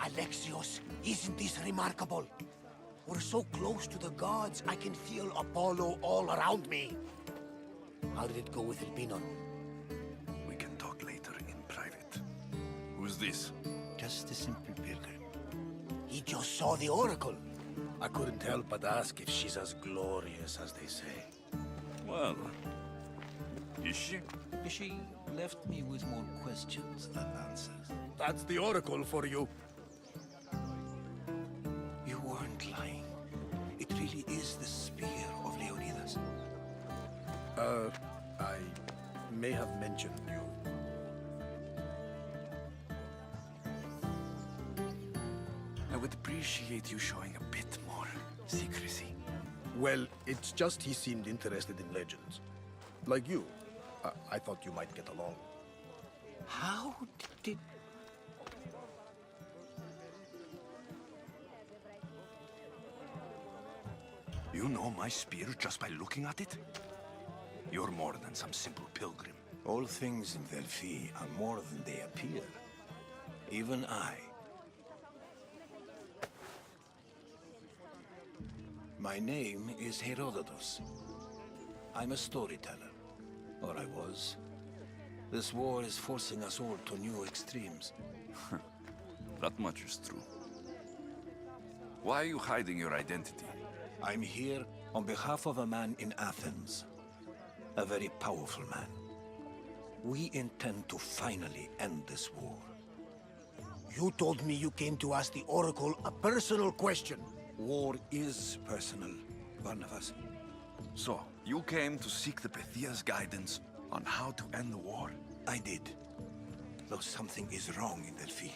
Alexios, isn't this remarkable? We're so close to the gods, I can feel Apollo all around me. How did it go with Elpinon? We can talk later in private. Who's this? Just a simple pilgrim. He just saw the oracle. I couldn't help but ask if she's as glorious as they say. Well, is she? She left me with more questions than answers. That's the oracle for you. You weren't lying. It really is the spear of Leonidas. I may have mentioned you. I would appreciate you showing a bit more secrecy. Well, it's just he seemed interested in legends. Like you. I thought you might get along. How did... You know my spear just by looking at it? You're more than some simple pilgrim. All things in Delphi are more than they appear. Even I. My name is Herodotus. I'm a storyteller. Or I was. This war is forcing us all to new extremes. That much is true. Why are you hiding your identity? I'm here on behalf of a man in Athens. A very powerful man. We intend to finally end this war. You told me you came to ask the oracle a personal question. War is personal, Barnabas. So, you came to seek the Pythia's guidance on how to end the war? I did. Though something is wrong in Delphi.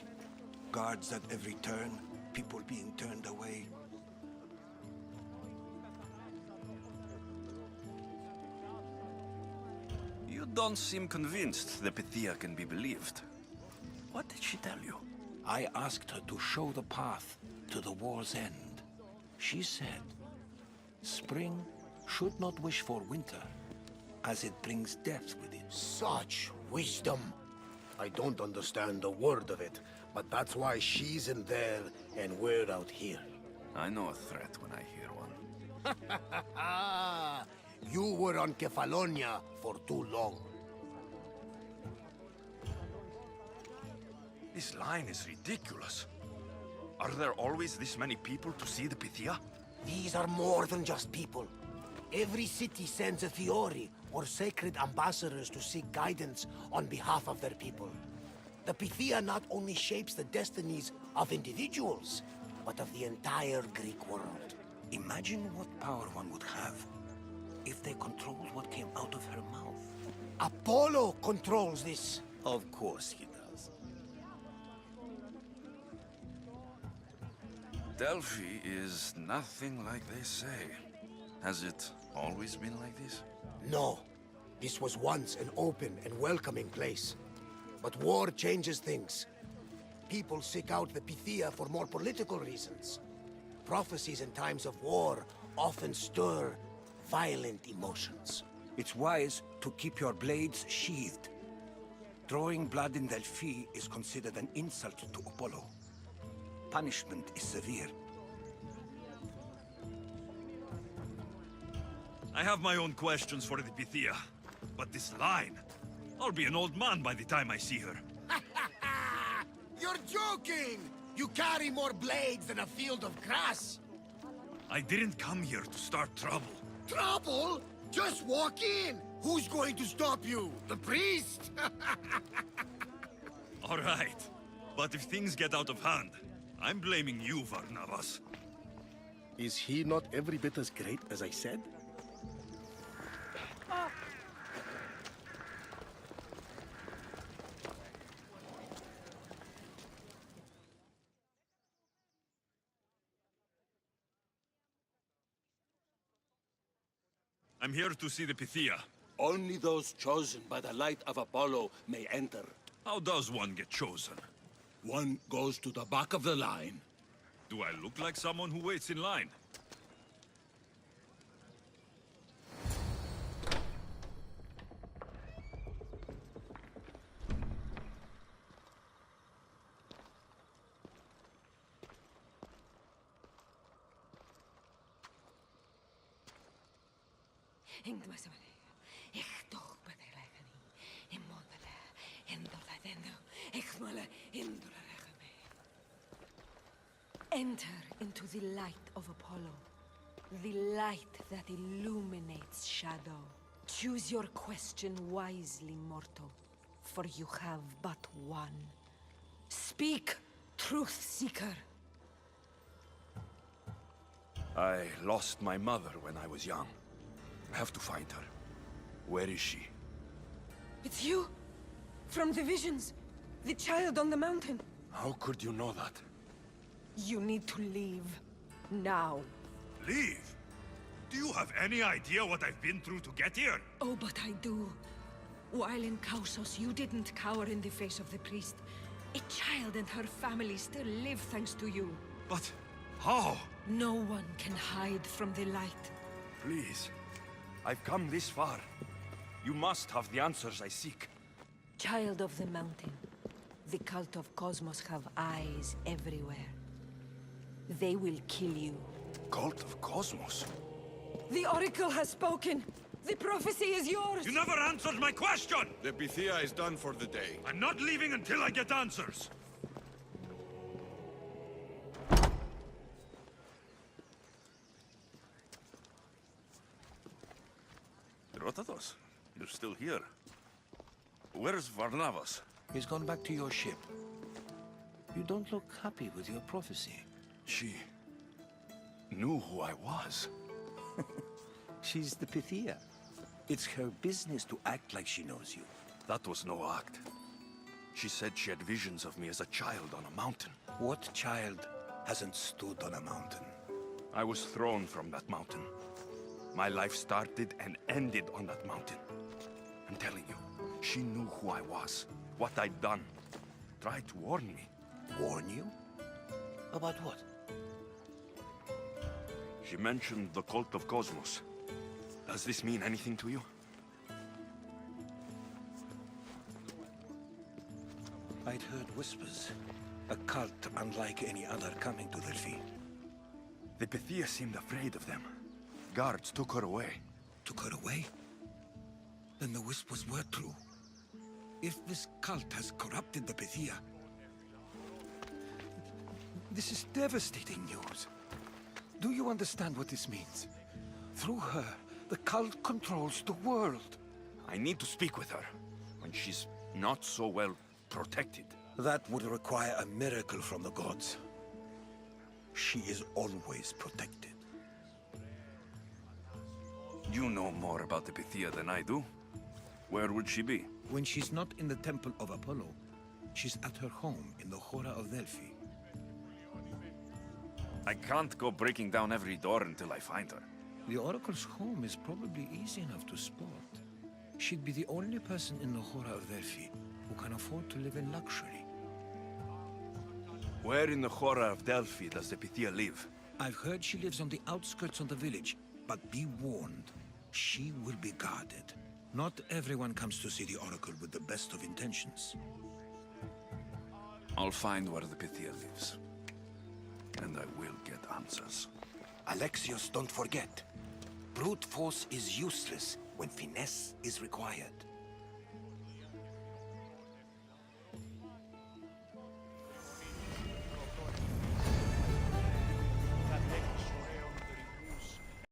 Guards at every turn, people being turned away. You don't seem convinced the Pythia can be believed. What did she tell you? I asked her to show the path to the war's end. She said, spring should not wish for winter, as it brings death with it. Such wisdom. I don't understand a word of it, but that's why she's in there and we're out here. I know a threat when I hear one. You were on Kefalonia for too long. This line is ridiculous. Are there always this many people to see the Pythia? These are more than just people. Every city sends a Fiori, or sacred ambassadors to seek guidance on behalf of their people. The Pythia not only shapes the destinies of individuals, but of the entire Greek world. Imagine what power one would have if they controlled what came out of her mouth. Apollo controls this. Of course he does. Delphi is nothing like they say. Has it always been like this? No. This was once an open and welcoming place. But war changes things. People seek out the Pythia for more political reasons. Prophecies in times of war often stir violent emotions. It's wise to keep your blades sheathed. Drawing blood in Delphi is considered an insult to Apollo. Punishment is severe. I have my own questions for the Pythia, but this line... I'll be an old man by the time I see her. You're joking! You carry more blades than a field of grass! I didn't come here to start trouble. Trouble? Just walk in! Who's going to stop you? The priest? All right, but if things get out of hand, I'm blaming you, Varnavas. Is he not every bit as great as I said? I'm here to see the Pythia. Only those chosen by the light of Apollo may enter. How does one get chosen? One goes to the back of the line. Do I look like someone who waits in line? Enter into the light of Apollo, the light that illuminates shadow. Choose your question wisely, mortal, for you have but one. Speak, truth seeker. I lost my mother when I was young. I have to find her. Where is she? It's you? From the visions? The child on the mountain? How could you know that? You need to leave. Now. Leave? Do you have any idea what I've been through to get here? Oh, but I do. While in Kausos, you didn't cower in the face of the priest. A child and her family still live thanks to you. But how? No one can hide from the light. Please. I've come this far. You must have the answers I seek. Child of the mountain, the cult of Cosmos have eyes everywhere. They will kill you. Cult of Cosmos? The Oracle has spoken! The prophecy is yours! You never answered my question! The Pythia is done for the day. I'm not leaving until I get answers! Rotatos, you're still here. Where's Varnavas? He's gone back to your ship. You don't look happy with your prophecy. She knew who I was. She's the Pythia. It's her business to act like she knows you. That was no act. She said she had visions of me as a child on a mountain. What child hasn't stood on a mountain? I was thrown from that mountain. My life started and ended on that mountain. I'm telling you, she knew who I was, what I'd done. Tried to warn me. Warn you? About what? She mentioned the cult of Cosmos. Does this mean anything to you? I'd heard whispers. A cult unlike any other coming to Delphi. The Pythia seemed afraid of them. Guards took her away. Took her away? Then the whispers were true. If this cult has corrupted the Pythia... This is devastating news. Do you understand what this means? Through her, the cult controls the world. I need to speak with her, when she's not so well protected. That would require a miracle from the gods. She is always protected. You know more about the Pythia than I do. Where would she be? When she's not in the Temple of Apollo, she's at her home in the Hora of Delphi. I can't go breaking down every door until I find her. The Oracle's home is probably easy enough to spot. She'd be the only person in the Hora of Delphi who can afford to live in luxury. Where in the Hora of Delphi does the Pythia live? I've heard she lives on the outskirts of the village, but be warned, she will be guarded. Not everyone comes to see the Oracle with the best of intentions. I'll find where the Pythia lives. And I will get answers. Alexios, don't forget. Brute force is useless when finesse is required.